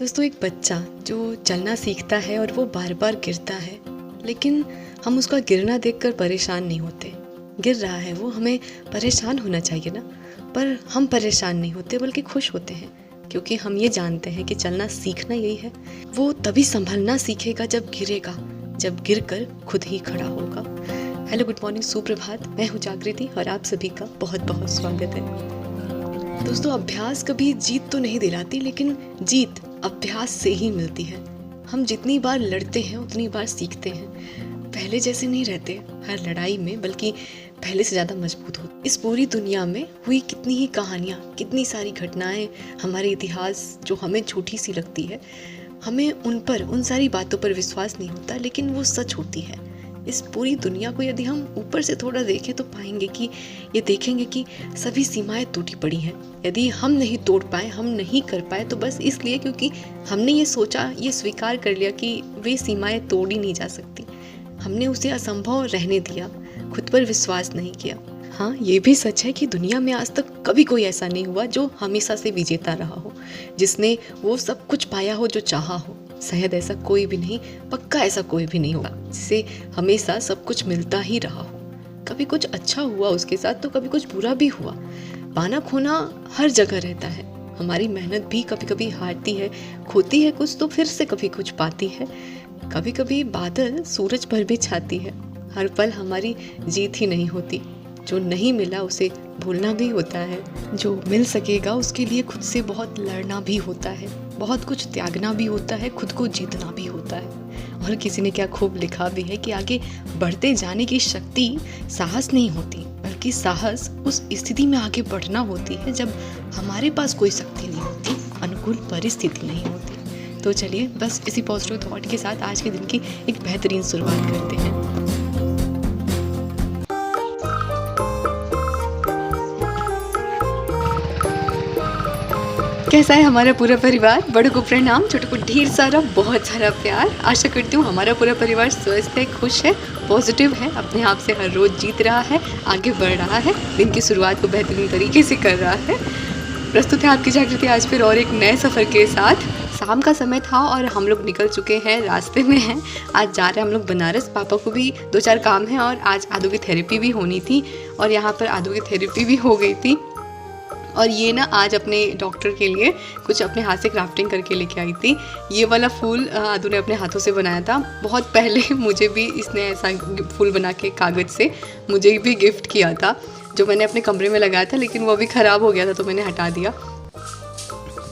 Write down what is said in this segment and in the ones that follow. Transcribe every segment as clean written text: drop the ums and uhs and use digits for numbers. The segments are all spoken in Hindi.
दोस्तों, एक बच्चा जो चलना सीखता है और वो बार बार गिरता है, लेकिन हम उसका गिरना देखकर परेशान नहीं होते। गिर रहा है वो, हमें परेशान होना चाहिए ना, पर हम परेशान नहीं होते बल्कि खुश होते हैं, क्योंकि हम ये जानते हैं कि चलना सीखना यही है। वो तभी संभलना सीखेगा जब गिरेगा, जब गिरकर खुद ही खड़ा होगा। हेलो, गुड मॉर्निंग, सुप्रभात। मैं हूँ जागृति और आप सभी का बहुत बहुत स्वागत है। दोस्तों, अभ्यास कभी जीत तो नहीं दिलाती, लेकिन जीत अभ्यास से ही मिलती है। हम जितनी बार लड़ते हैं उतनी बार सीखते हैं। पहले जैसे नहीं रहते हर लड़ाई में, बल्कि पहले से ज़्यादा मजबूत हो। इस पूरी दुनिया में हुई कितनी ही कहानियाँ, कितनी सारी घटनाएं, हमारे इतिहास जो हमें छोटी सी लगती है, हमें उन सारी बातों पर विश्वास नहीं होता, लेकिन वो सच होती है। इस पूरी दुनिया को यदि हम ऊपर से थोड़ा देखें तो पाएंगे कि ये देखेंगे कि सभी सीमाएं टूटी पड़ी हैं। यदि हम नहीं तोड़ पाए, हम नहीं कर पाए, तो बस इसलिए क्योंकि हमने ये सोचा, ये स्वीकार कर लिया कि वे सीमाएं तोड़ी नहीं जा सकती। हमने उसे असंभव रहने दिया, खुद पर विश्वास नहीं किया। हाँ, ये भी सच है कि दुनिया में आज तक कभी कोई ऐसा नहीं हुआ जो हमेशा से विजेता रहा हो, जिसने वो सब कुछ पाया हो जो चाहा हो। शायद ऐसा कोई भी नहीं, पक्का ऐसा कोई भी नहीं होगा जिसे हमेशा सब कुछ मिलता ही रहा हो। कभी कुछ अच्छा हुआ उसके साथ, तो कभी कुछ बुरा भी हुआ। पाना खोना हर जगह रहता है। हमारी मेहनत भी कभी कभी हारती है, खोती है कुछ, तो फिर से कभी कुछ पाती है। कभी कभी बादल सूरज पर भी छाती है। हर पल हमारी जीत ही नहीं होती। जो नहीं मिला उसे भूलना भी होता है। जो मिल सकेगा उसके लिए खुद से बहुत लड़ना भी होता है, बहुत कुछ त्यागना भी होता है, खुद को जीतना भी होता है। और किसी ने क्या खूब लिखा भी है कि आगे बढ़ते जाने की शक्ति साहस नहीं होती, बल्कि साहस उस स्थिति में आगे बढ़ना होती है जब हमारे पास कोई शक्ति नहीं होती, अनुकूल परिस्थिति नहीं होती। तो चलिए बस इसी पॉजिटिव थॉट के साथ आज के दिन की एक बेहतरीन शुरुआत करते हैं। कैसा है हमारा पूरा परिवार? बड़ों को प्रणाम, छोटों को ढेर सारा बहुत सारा प्यार। आशा करती हूँ हमारा पूरा परिवार स्वस्थ है, खुश है, पॉजिटिव है, अपने आप से हर रोज जीत रहा है, आगे बढ़ रहा है, दिन की शुरुआत को बेहतरीन तरीके से कर रहा है। प्रस्तुत है आपकी जागृति आज फिर और एक नए सफ़र के साथ। शाम का समय था और हम लोग निकल चुके हैं, रास्ते में हैं। आज जा रहे हैं हम लोग बनारस। पापा को भी 2-4 काम है और आज आदू की थेरेपी भी होनी थी और यहाँ पर आदू की थेरेपी भी हो गई थी। और ये ना आज अपने डॉक्टर के लिए कुछ अपने हाथ से क्राफ्टिंग करके लेके आई थी। ये वाला फूल आदू ने अपने हाथों से बनाया था। बहुत पहले मुझे भी इसने ऐसा फूल बना के कागज़ से मुझे भी गिफ्ट किया था, जो मैंने अपने कमरे में लगाया था, लेकिन वो अभी ख़राब हो गया था तो मैंने हटा दिया।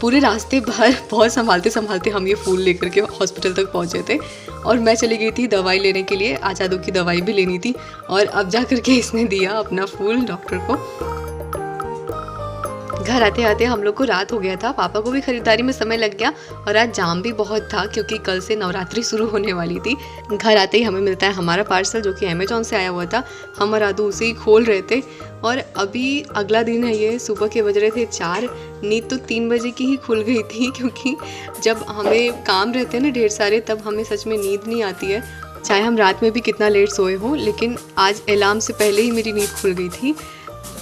पूरे रास्ते भर बहुत संभालते संभालते हम ये फूल लेकर के हॉस्पिटल तक पहुँचे थे और मैं चली गई थी दवाई लेने के लिए। आज आदू की दवाई भी लेनी थी और अब जा कर के इसने दिया अपना फूल डॉक्टर को। घर आते आते हम लोग को रात हो गया था। पापा को भी खरीदारी में समय लग गया और आज जाम भी बहुत था क्योंकि कल से नवरात्रि शुरू होने वाली थी। घर आते ही हमें मिलता है हमारा पार्सल, जो कि अमेजोन से आया हुआ था। हम और आदू उसे ही खोल रहे थे और अभी अगला दिन है ये। सुबह के बज रहे थे 4, नींद तो 3 बजे की ही खुल गई थी, क्योंकि जब हमें काम रहते हैं ना ढेर सारे, तब हमें सच में नींद नहीं आती है, चाहे हम रात में भी कितना लेट सोए हों। लेकिन आज अलार्म से पहले ही मेरी नींद खुल गई थी।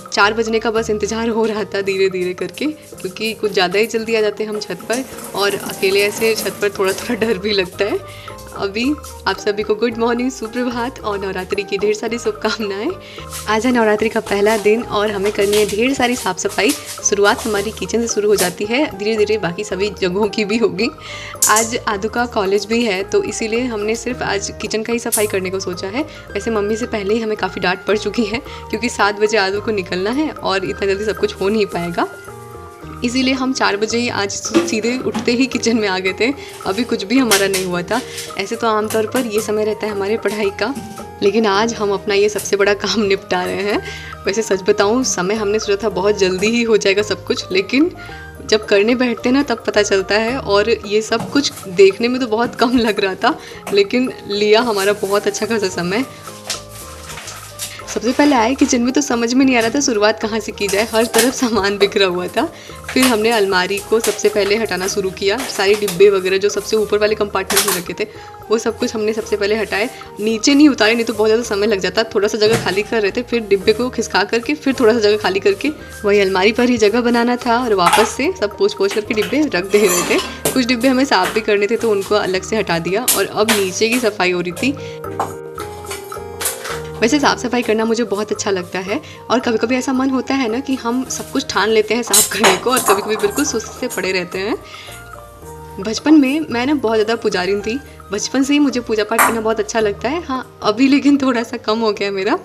4 बजने का बस इंतज़ार हो रहा था धीरे धीरे करके, क्योंकि कुछ ज़्यादा ही जल्दी आ जाते हैं हम छत पर और अकेले ऐसे छत पर थोड़ा थोड़ा डर भी लगता है। अभी आप सभी को गुड मॉर्निंग, सुप्रभात और नवरात्रि की ढेर सारी शुभकामनाएं। आज है नवरात्रि का पहला दिन और हमें करनी है ढेर सारी साफ़ सफाई। शुरुआत हमारी किचन से शुरू हो जाती है, धीरे धीरे बाकी सभी जगहों की भी होगी। आज आदू का कॉलेज भी है, तो इसीलिए हमने सिर्फ आज किचन का ही सफाई करने को सोचा है। वैसे मम्मी से पहले ही हमें काफ़ी डांट पड़ चुकी है, क्योंकि 7 बजे आदू को निकलना है और इतना जल्दी सब कुछ हो नहीं पाएगा। इसीलिए हम 4 बजे ही आज सीधे उठते ही किचन में आ गए थे। अभी कुछ भी हमारा नहीं हुआ था। ऐसे तो आमतौर पर ये समय रहता है हमारे पढ़ाई का, लेकिन आज हम अपना ये सबसे बड़ा काम निपटा रहे हैं। वैसे सच बताऊं, समय हमने सोचा था बहुत जल्दी ही हो जाएगा सब कुछ, लेकिन जब करने बैठते ना तब पता चलता है। और ये सब कुछ देखने में तो बहुत कम लग रहा था, लेकिन लिया हमारा बहुत अच्छा खासा समय। सबसे पहले आए किचन में तो समझ में नहीं आ रहा था शुरुआत कहाँ से की जाए। हर तरफ सामान बिखरा हुआ था। फिर हमने अलमारी को सबसे पहले हटाना शुरू किया। सारे डिब्बे वगैरह जो सबसे ऊपर वाले कंपार्टमेंट में रखे थे, वो सब कुछ हमने सबसे पहले हटाए। नीचे नहीं उतारे, नहीं तो बहुत ज़्यादा समय लग जाता। थोड़ा सा जगह खाली कर रहे थे, फिर डिब्बे को खिसका करके फिर थोड़ा सा जगह खाली करके वही अलमारी पर ही जगह बनाना था और वापस से सब पोंछ करके डिब्बे रख दे रहे थे। कुछ डिब्बे हमें साफ़ भी करने थे तो उनको अलग से हटा दिया और अब नीचे की सफाई हो रही थी। वैसे साफ़ सफाई करना मुझे बहुत अच्छा लगता है और कभी कभी ऐसा मन होता है ना कि हम सब कुछ ठान लेते हैं साफ़ करने को और कभी कभी बिल्कुल सुस्त से पड़े रहते हैं। बचपन में मैं ना बहुत ज़्यादा पुजारिन थी। बचपन से ही मुझे पूजा पाठ करना बहुत अच्छा लगता है। हाँ, अभी लेकिन थोड़ा सा कम हो गया मेरा।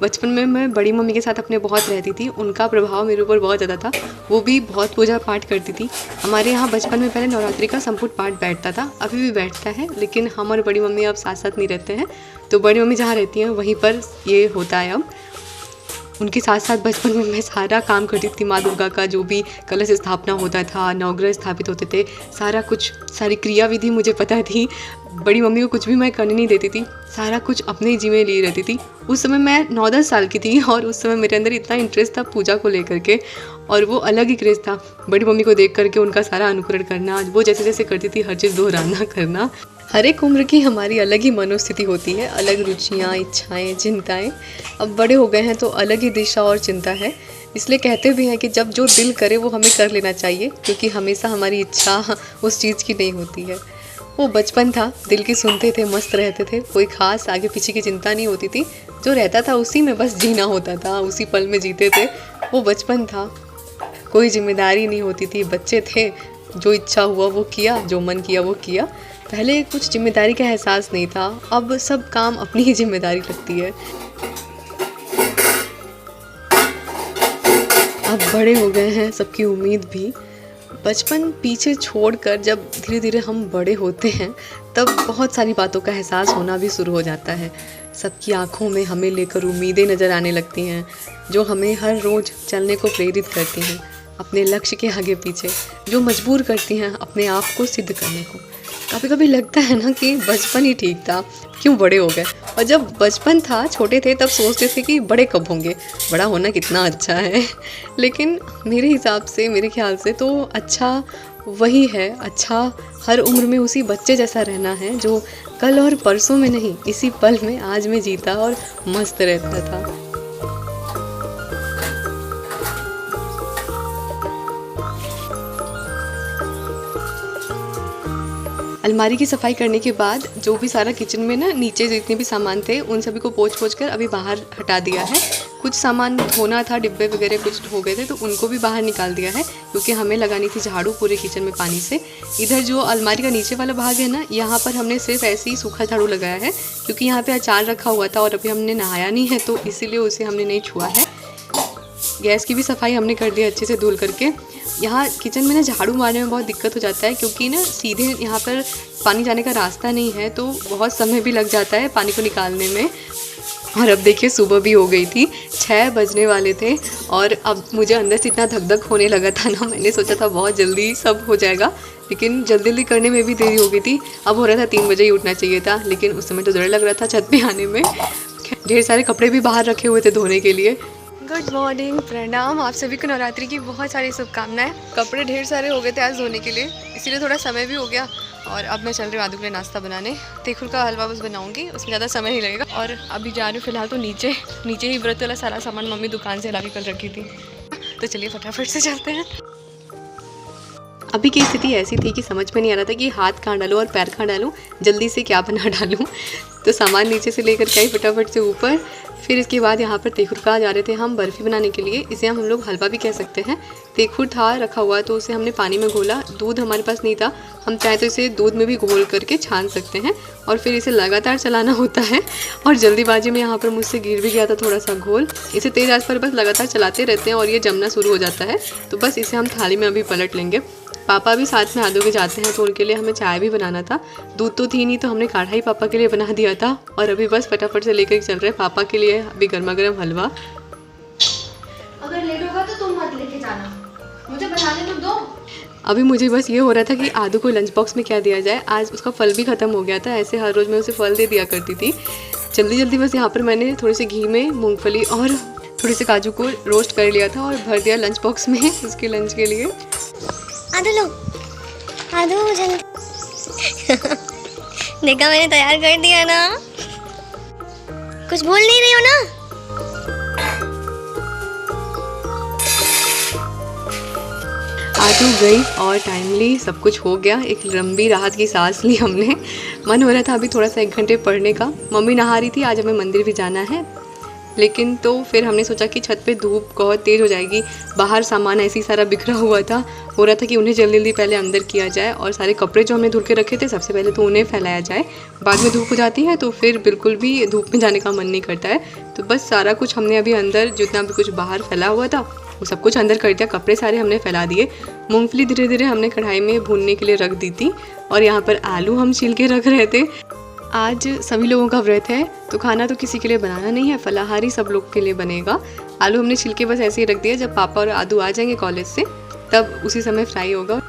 बचपन में मैं बड़ी मम्मी के साथ अपने बहुत रहती थी, उनका प्रभाव मेरे ऊपर बहुत ज़्यादा था। वो भी बहुत पूजा पाठ करती थी। हमारे यहाँ बचपन में पहले नवरात्रि का संपुट पाठ बैठता था, अभी भी बैठता है, लेकिन हम और बड़ी मम्मी अब साथ साथ नहीं रहते हैं। तो बड़ी मम्मी जहाँ रहती हैं वहीं पर ये होता है अब। उनके साथ साथ बचपन में मैं सारा काम करती थी। माँ दुर्गा का जो भी कलश स्थापना होता था, नवग्रह स्थापित होते थे, सारा कुछ, सारी क्रिया विधि मुझे पता थी। बड़ी मम्मी को कुछ भी मैं करने नहीं देती थी, सारा कुछ अपने जिम्मे लिए रहती थी। उस समय मैं 9-10 साल की थी और उस समय मेरे अंदर इतना इंटरेस्ट था पूजा को लेकर के और वो अलग ही क्रेज़ था। बड़ी मम्मी को देख करके उनका सारा अनुकरण करना, वो जैसे जैसे करती थी हर चीज़ दोहराना करना। हर एक उम्र की हमारी अलग ही मनोस्थिति होती है, अलग रुचियाँ, इच्छाएं, चिंताएं। अब बड़े हो गए हैं तो अलग ही दिशा और चिंता है। इसलिए कहते भी हैं कि जब जो दिल करे वो हमें कर लेना चाहिए, क्योंकि हमेशा हमारी इच्छा उस चीज़ की नहीं होती है। वो बचपन था, दिल की सुनते थे, मस्त रहते थे, कोई ख़ास आगे पीछे की चिंता नहीं होती थी। जो रहता था उसी में बस जीना होता था, उसी पल में जीते थे। वो बचपन था, कोई जिम्मेदारी नहीं होती थी, बच्चे थे, जो इच्छा हुआ वो किया, जो मन किया वो किया। पहले कुछ जिम्मेदारी का एहसास नहीं था, अब सब काम अपनी ही जिम्मेदारी लगती है। अब बड़े हो गए हैं, सबकी उम्मीद भी। बचपन पीछे छोड़कर जब धीरे धीरे हम बड़े होते हैं तब बहुत सारी बातों का एहसास होना भी शुरू हो जाता है। सबकी आंखों में हमें लेकर उम्मीदें नज़र आने लगती हैं, जो हमें हर रोज़ चलने को प्रेरित करती हैं अपने लक्ष्य के आगे पीछे, जो मजबूर करती हैं अपने आप को सिद्ध करने को। कभी कभी लगता है ना कि बचपन ही ठीक था, क्यों बड़े हो गए। और जब बचपन था, छोटे थे, तब सोचते थे कि बड़े कब होंगे, बड़ा होना कितना अच्छा है। लेकिन मेरे हिसाब से, मेरे ख्याल से तो अच्छा वही है, अच्छा हर उम्र में उसी बच्चे जैसा रहना है जो कल और परसों में नहीं, इसी पल में, आज में जीता और मस्त रहता था। अलमारी की सफाई करने के बाद जो भी सारा किचन में ना नीचे जितने भी सामान थे उन सभी को पोंछ कर अभी बाहर हटा दिया है। कुछ सामान धोना था, डिब्बे वगैरह कुछ हो गए थे तो उनको भी बाहर निकाल दिया है, क्योंकि हमें लगानी थी झाड़ू पूरे किचन में पानी से। इधर जो अलमारी का नीचे वाला भाग है ना, यहाँ पर हमने सिर्फ ऐसे ही सूखा झाड़ू लगाया है, क्योंकि यहाँ पे अचार रखा हुआ था और अभी हमने नहाया नहीं है तो इसीलिए उसे हमने नहीं छुआ है। गैस की भी सफाई हमने कर दी अच्छे से धुल करके। यहाँ किचन में ना झाड़ू मारने में बहुत दिक्कत हो जाता है, क्योंकि ना सीधे यहाँ पर पानी जाने का रास्ता नहीं है, तो बहुत समय भी लग जाता है पानी को निकालने में। और अब देखिए सुबह भी हो गई थी, 6 बजने वाले थे और अब मुझे अंदर से इतना धक धक होने लगा था ना, मैंने सोचा था बहुत जल्दी सब हो जाएगा, लेकिन जल्दी जल्दी करने में भी देरी हो गई थी। अब हो रहा था 3 बजे ही उठना चाहिए था, लेकिन उस समय तो डर लग रहा था छत पे आने में। ढेर सारे कपड़े भी बाहर रखे हुए थे धोने के लिए। गुड मॉर्निंग, प्रणाम। आप सभी को नवरात्रि की बहुत सारी शुभकामनाएं। कपड़े ढेर सारे हो गए थे आज धोने के लिए, इसीलिए थोड़ा समय भी हो गया। और अब मैं चल रही हूँ आदू के लिए नाश्ता बनाने। तेखुर का हलवा बस बनाऊंगी, उसमें ज़्यादा समय नहीं लगेगा। और अभी जा रही हूँ फिलहाल तो नीचे ही व्रत वाला सारा सामान मम्मी दुकान से ला के कल रखी थी, तो चलिए फटाफट से चलते हैं। अभी की स्थिति ऐसी थी कि समझ में नहीं आ रहा था कि हाथ कहाँ डालूँ और पैर कहाँ डालूँ, जल्दी से क्या बना डालूँ। तो सामान नीचे से लेकर के आई फटाफट से ऊपर। फिर इसके बाद यहाँ पर तेखुर का जा रहे थे हम बर्फ़ी बनाने के लिए, इसे हम लोग हलवा भी कह सकते हैं। तेखुर था रखा हुआ तो उसे हमने पानी में घोला, दूध हमारे पास नहीं था, हम चाहे तो इसे दूध में भी घोल करके छान सकते हैं और फिर इसे लगातार चलाना होता है। और जल्दीबाजी में यहाँ पर मुझसे गिर भी गया था थोड़ा सा घोल। इसे तेज़ आंच पर बस लगातार चलाते रहते हैं और ये जमना शुरू हो जाता है, तो बस इसे हम थाली में अभी पलट लेंगे। पापा भी साथ में आदू के जाते हैं तो उनके लिए हमें चाय भी बनाना था। दूध तो थी नहीं तो हमने काढ़ा ही पापा के लिए बना दिया था और अभी बस फटाफट से लेकर चल रहे हैं पापा के लिए अभी गर्मा गर्म हलवा। अगर लेट होगा तो तुम मत लेके जाना, मुझे बनाने तो दो। अभी मुझे बस ये हो रहा था कि आदू को लंच बॉक्स में क्या दिया जाए। आज उसका फल भी ख़त्म हो गया था, ऐसे हर रोज़ मैं उसे फल दे दिया करती थी। जल्दी जल्दी बस यहाँ पर मैंने थोड़ी सी घी में मूँगफली और थोड़ी सी काजू को रोस्ट कर लिया था और भर दिया लंच बॉक्स में उसके लंच के लिए। आदू लो, आदू जल्दी। देखा मैंने तैयार कर दिया ना, कुछ भूल नहीं रही हो ना। आदू गई और टाइमली सब कुछ हो गया। एक लंबी राहत की सांस ली हमने। मन हो रहा था अभी थोड़ा सा 1 घंटे पढ़ने का। मम्मी नहा रही थी, आज हमें मंदिर भी जाना है, लेकिन तो फिर हमने सोचा कि छत पे धूप बहुत तेज़ हो जाएगी, बाहर सामान ऐसे ही सारा बिखरा हुआ था, हो रहा था कि उन्हें जल्दी जल्दी पहले अंदर किया जाए और सारे कपड़े जो हमने धुल के रखे थे सबसे पहले तो उन्हें फैलाया जाए। बाद में धूप हो जाती है तो फिर बिल्कुल भी धूप में जाने का मन नहीं करता है। तो बस सारा कुछ हमने अभी अंदर, जितना भी कुछ बाहर फैला हुआ था वो सब कुछ अंदर कर दिया। कपड़े सारे हमने फैला दिए। मूंगफली धीरे धीरे हमने कढ़ाई में भूनने के लिए रख दी थी और यहाँ पर आलू हम छील के रख रहे थे। आज सभी लोगों का व्रत है तो खाना तो किसी के लिए बनाना नहीं है, फलाहारी सब लोग के लिए बनेगा। आलू हमने छील के बस ऐसे ही रख दिया, जब पापा और आदू आ जाएंगे कॉलेज से तब उसी समय फ्राई होगा।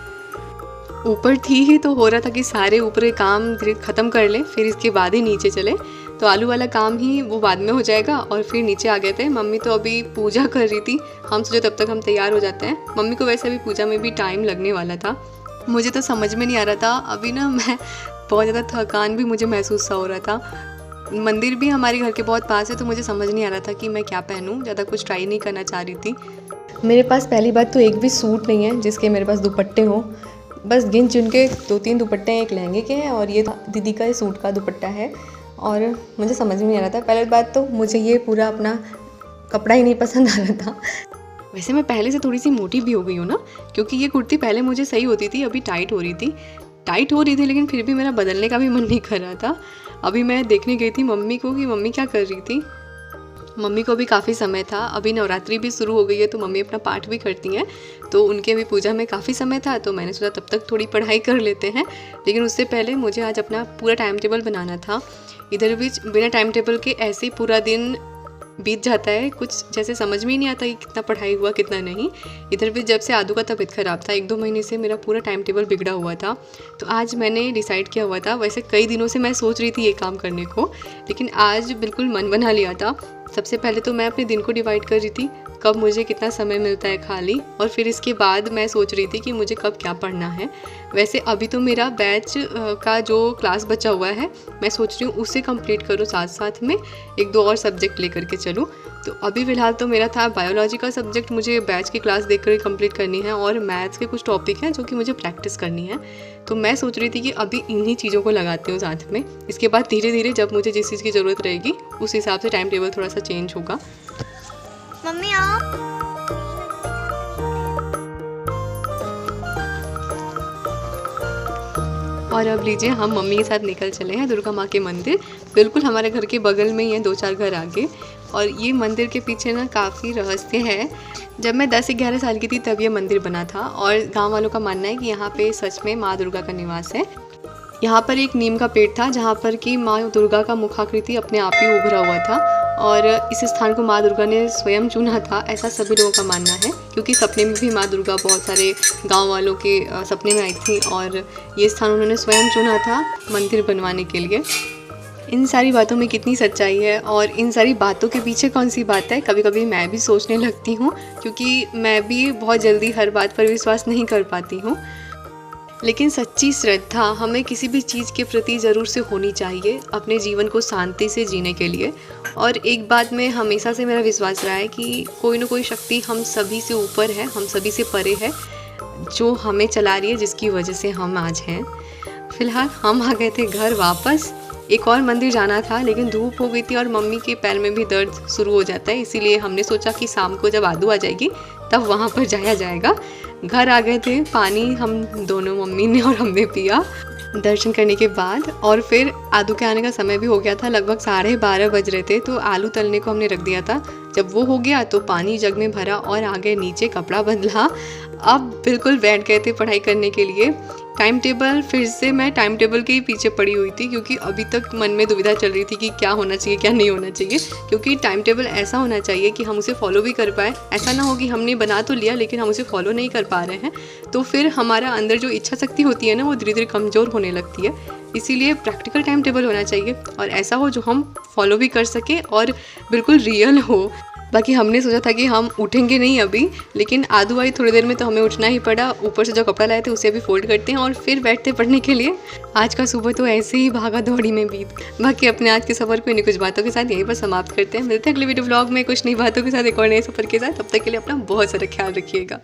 ऊपर थी ही तो हो रहा था कि सारे ऊपर के काम ख़त्म कर लें, फिर इसके बाद ही नीचे चले। तो आलू वाला काम ही वो बाद में हो जाएगा और फिर नीचे आ गए थे। मम्मी तो अभी पूजा कर रही थी, हम सोचे तब तक हम तैयार हो जाते हैं। मम्मी को वैसे अभी पूजा में भी टाइम लगने वाला था। मुझे तो समझ में नहीं आ रहा था अभी ना, मैं बहुत ज़्यादा थकान भी मुझे महसूस सा हो रहा था। मंदिर भी हमारे घर के बहुत पास है तो मुझे समझ नहीं आ रहा था कि मैं क्या पहनूं। ज़्यादा कुछ ट्राई नहीं करना चाह रही थी। मेरे पास पहली बात तो एक भी सूट नहीं है जिसके मेरे पास दुपट्टे हों। बस गिन चुन के 2-3 दुपट्टे हैं, एक लहंगे के हैं और ये दीदी का सूट का दुपट्टा है। और मुझे समझ में नहीं आ रहा था। पहली बात तो मुझे ये पूरा अपना कपड़ा ही नहीं पसंद आ रहा था। वैसे मैं पहले से थोड़ी सी मोटी भी हो गई हूँ ना, क्योंकि ये कुर्ती पहले मुझे सही होती थी, अभी टाइट हो रही थी, लेकिन फिर भी मेरा बदलने का भी मन नहीं कर रहा था। अभी मैं देखने गई थी मम्मी को कि मम्मी क्या कर रही थी। मम्मी को भी काफ़ी समय था, अभी नवरात्रि भी शुरू हो गई है तो मम्मी अपना पाठ भी करती हैं, तो उनके भी पूजा में काफ़ी समय था तो मैंने सोचा तब तक थोड़ी पढ़ाई कर लेते हैं। लेकिन उससे पहले मुझे आज अपना पूरा टाइम टेबल बनाना था। इधर भी बिना टाइम टेबल के ऐसे ही पूरा दिन बीत जाता है, कुछ जैसे समझ में ही नहीं आता कि कितना पढ़ाई हुआ कितना नहीं। इधर भी जब से आदू का तबीयत ख़राब था 1-2 महीने से मेरा पूरा टाइम टेबल बिगड़ा हुआ था। तो आज मैंने डिसाइड किया हुआ था, वैसे कई दिनों से मैं सोच रही थी ये काम करने को, लेकिन आज बिल्कुल मन बना लिया था। सबसे पहले तो मैं अपने दिन को डिवाइड कर रही थी, कब मुझे कितना समय मिलता है खाली, और फिर इसके बाद मैं सोच रही थी कि मुझे कब क्या पढ़ना है। वैसे अभी तो मेरा बैच का जो क्लास बचा हुआ है मैं सोच रही हूँ उसे कंप्लीट करूँ, साथ साथ में 1-2 और सब्जेक्ट लेकर के चलूँ। तो अभी फ़िलहाल तो मेरा था बायोलॉजी का सब्जेक्ट, मुझे बैच की क्लास देखकर कंप्लीट करनी है, और मैथ्स के कुछ टॉपिक हैं जो कि मुझे प्रैक्टिस करनी है। तो मैं सोच रही थी कि अभी इन्हीं चीज़ों को लगाती हूँ साथ में। इसके बाद धीरे धीरे जब मुझे जिस चीज़ की ज़रूरत रहेगी उस हिसाब से टाइम टेबल थोड़ा सा चेंज होगा। मम्मी आप और अब लीजिए हम मम्मी के साथ निकल चले हैं दुर्गा माँ के मंदिर। बिल्कुल हमारे घर के बगल में ही है, 2-4 घर आगे। और ये मंदिर के पीछे ना काफ़ी रहस्य है। जब मैं 10-11 साल की थी तब ये मंदिर बना था, और गांव वालों का मानना है कि यहाँ पे सच में माँ दुर्गा का निवास है। यहाँ पर एक नीम का पेड़ था जहाँ पर कि माँ दुर्गा का मुखाकृति अपने आप ही उभरा हुआ था, और इस स्थान को माँ दुर्गा ने स्वयं चुना था, ऐसा सभी लोगों का मानना है। क्योंकि सपने में भी माँ दुर्गा बहुत सारे गांव वालों के सपने में आई थी, और ये स्थान उन्होंने स्वयं चुना था मंदिर बनवाने के लिए। इन सारी बातों में कितनी सच्चाई है और इन सारी बातों के पीछे कौन सी बात है, कभी कभी मैं भी सोचने लगती हूँ, क्योंकि मैं भी बहुत जल्दी हर बात पर विश्वास नहीं कर पाती हूँ। लेकिन सच्ची श्रद्धा हमें किसी भी चीज़ के प्रति ज़रूर से होनी चाहिए, अपने जीवन को शांति से जीने के लिए। और एक बात में हमेशा से मेरा विश्वास रहा है कि कोई ना कोई शक्ति हम सभी से ऊपर है, हम सभी से परे है, जो हमें चला रही है, जिसकी वजह से हम आज हैं। फ़िलहाल हम आ गए थे घर वापस। एक और मंदिर जाना था लेकिन धूप हो गई थी और मम्मी के पैर में भी दर्द शुरू हो जाता है, इसीलिए हमने सोचा कि शाम को जब आदू आ जाएगी तब वहाँ पर जाया जाएगा। घर आ गए थे, पानी हम दोनों, मम्मी ने और हमने पिया दर्शन करने के बाद। और फिर आदू के आने का समय भी हो गया था, लगभग 12:30 बज रहे थे। तो आलू तलने को हमने रख दिया था। जब वो हो गया तो पानी जग में भरा और आगे नीचे कपड़ा बदला। अब बिल्कुल बैठ गए थे पढ़ाई करने के लिए। टाइम टेबल, फिर से मैं टाइम टेबल के ही पीछे पड़ी हुई थी, क्योंकि अभी तक मन में दुविधा चल रही थी कि क्या होना चाहिए क्या नहीं होना चाहिए। क्योंकि टाइम टेबल ऐसा होना चाहिए कि हम उसे फॉलो भी कर पाए। ऐसा ना हो कि हमने बना तो लिया लेकिन हम उसे फॉलो नहीं कर पा रहे हैं, तो फिर हमारा अंदर जो इच्छा शक्ति होती है ना, वो धीरे धीरे कमज़ोर होने लगती है। इसीलिए प्रैक्टिकल टाइम टेबल होना चाहिए और ऐसा हो जो हम फॉलो भी कर सकें और बिल्कुल रियल हो। बाकी हमने सोचा था कि हम उठेंगे नहीं अभी, लेकिन आदू आई थोड़ी देर में तो हमें उठना ही पड़ा। ऊपर से जो कपड़ा लाए थे उसे भी फोल्ड करते हैं और फिर बैठते पढ़ने के लिए। आज का सुबह तो ऐसे ही भागा दौड़ी में बीत। बाकी अपने आज के सफ़र को इन्हीं कुछ बातों के साथ यहीं पर समाप्त करते हैं। मिलते हैं अगले वीडियो ब्लॉग में कुछ नई बातों के साथ, एक और नए सफ़र के साथ। तब तक के लिए अपना बहुत सारा ख्याल रखिएगा।